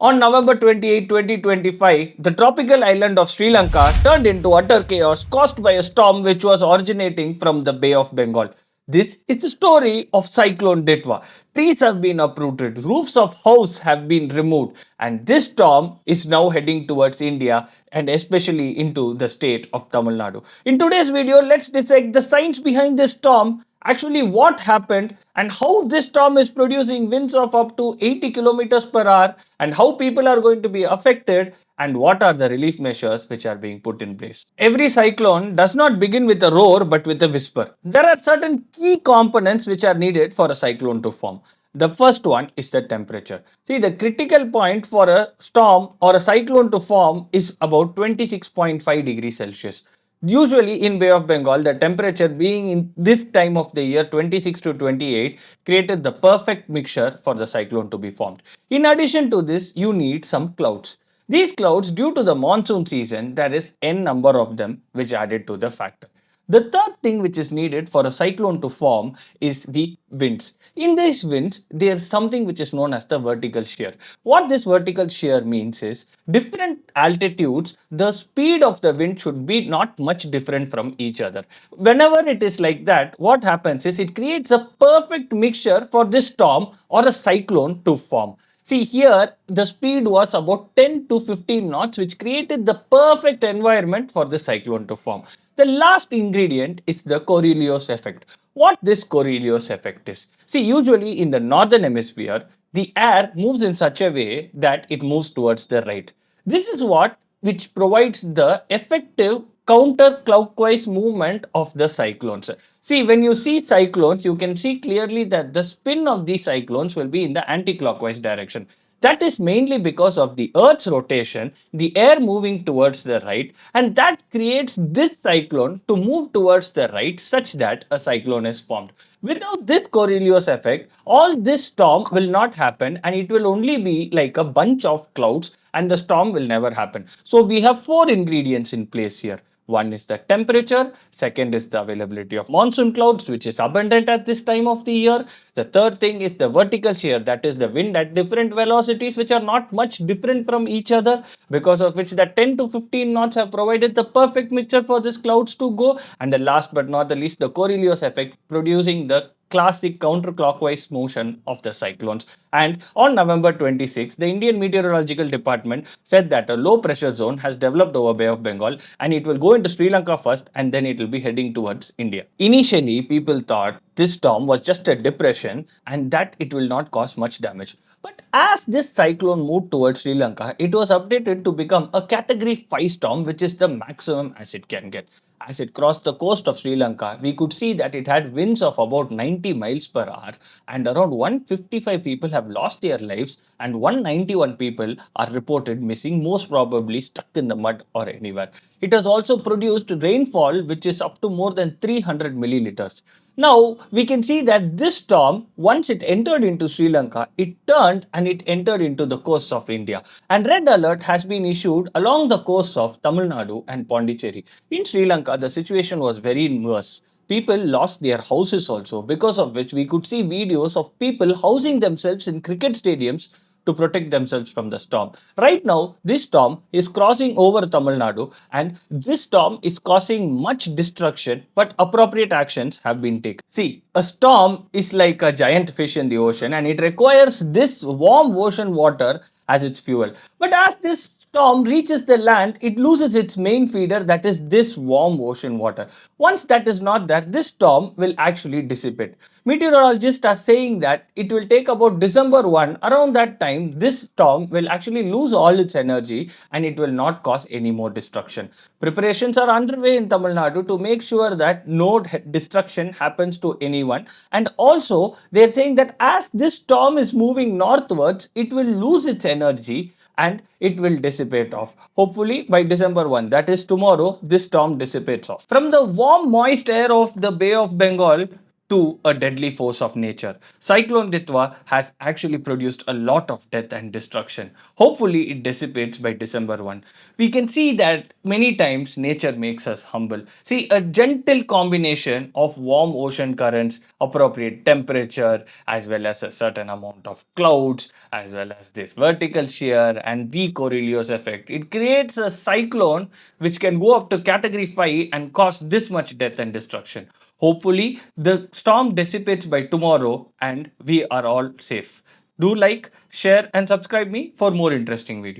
On November 28, 2025, the tropical island of Sri Lanka turned into utter chaos caused by a storm which was originating from the Bay of Bengal. This is the story of Cyclone Ditwah. Trees have been uprooted, roofs of houses have been removed, and this storm is now heading towards India and especially into the state of Tamil Nadu. In today's video, let's dissect the science behind this storm, actually what happened and how this storm is producing winds of up to 80 kilometers per hour and how people are going to be affected and what are the relief measures which are being put in place. Every cyclone does not begin with a roar but with a whisper. There are certain key components which are needed for a cyclone to form. The first one is the temperature. See, the critical point for a storm or a cyclone to form is about 26.5 degrees Celsius. Usually in Bay of Bengal, the temperature being in this time of the year 26 to 28 created the perfect mixture for the cyclone to be formed. In addition to this, you need some clouds. These clouds, due to the monsoon season, there is n number of them which added to the factor. The third thing which is needed for a cyclone to form is the winds. In these winds, there is something which is known as the vertical shear. What this vertical shear means is different altitudes, the speed of the wind should be not much different from each other. Whenever it is like that, what happens is it creates a perfect mixture for this storm or a cyclone to form. See here, the speed was about 10 to 15 knots, which created the perfect environment for the cyclone to form. The last ingredient is the Coriolis effect. What this Coriolis effect is? See, usually in the northern hemisphere, the air moves in such a way that it moves towards the right. This is what which provides the effective counterclockwise movement of the cyclones. See, when you see cyclones, you can see clearly that the spin of these cyclones will be in the anti-clockwise direction. That is mainly because of the Earth's rotation, the air moving towards the right, and that creates this cyclone to move towards the right such that a cyclone is formed. Without this Coriolis effect, all this storm will not happen and it will only be like a bunch of clouds and the storm will never happen. So we have four ingredients in place here. One is the temperature, second is the availability of monsoon clouds, which is abundant at this time of the year. The third thing is the vertical shear, that is the wind at different velocities, which are not much different from each other, because of which the 10 to 15 knots have provided the perfect mixture for these clouds to go. And the last but not the least, the Coriolis effect, producing the classic counterclockwise motion of the cyclones. And on November 26, the Indian Meteorological Department said that a low pressure zone has developed over Bay of Bengal and it will go into Sri Lanka first and then it will be heading towards India. Initially, people thought this storm was just a depression and that it will not cause much damage. But as this cyclone moved towards Sri Lanka, it was updated to become a category 5 storm, which is the maximum as it can get. As it crossed the coast of Sri Lanka, we could see that it had winds of about 90 miles per hour and around 155 people have lost their lives and 191 people are reported missing, most probably stuck in the mud or anywhere. It has also produced rainfall which is up to more than 300 milliliters. Now, we can see that this storm, once it entered into Sri Lanka, it turned and it entered into the coast of India. And red alert has been issued along the coast of Tamil Nadu and Pondicherry. In Sri Lanka, the situation was very worse. People lost their houses also, because of which we could see videos of people housing themselves in cricket stadiums to protect themselves from the storm. Right now, this storm is crossing over Tamil Nadu and this storm is causing much destruction, but appropriate actions have been taken. See, a storm is like a giant fish in the ocean and it requires this warm ocean water as its fuel. But as this storm reaches the land, it loses its main feeder, that is this warm ocean water. Once that is not there, this storm will actually dissipate. Meteorologists are saying that it will take about December 1. Around that time, this storm will actually lose all its energy and it will not cause any more destruction. Preparations are underway in Tamil Nadu to make sure that no destruction happens to anyone. And also, they're saying that as this storm is moving northwards, it will lose its energy and it will dissipate off. Hopefully by December 1, that is tomorrow, this storm dissipates off. From the warm moist air of the Bay of Bengal to a deadly force of nature. Cyclone Ditwah has actually produced a lot of death and destruction. Hopefully, it dissipates by December 1. We can see that many times nature makes us humble. See, a gentle combination of warm ocean currents, appropriate temperature, as well as a certain amount of clouds, as well as this vertical shear and the Coriolis effect. It creates a cyclone which can go up to category 5 and cause this much death and destruction. Hopefully, the storm dissipates by tomorrow and we are all safe. Do like, share, and subscribe me for more interesting videos.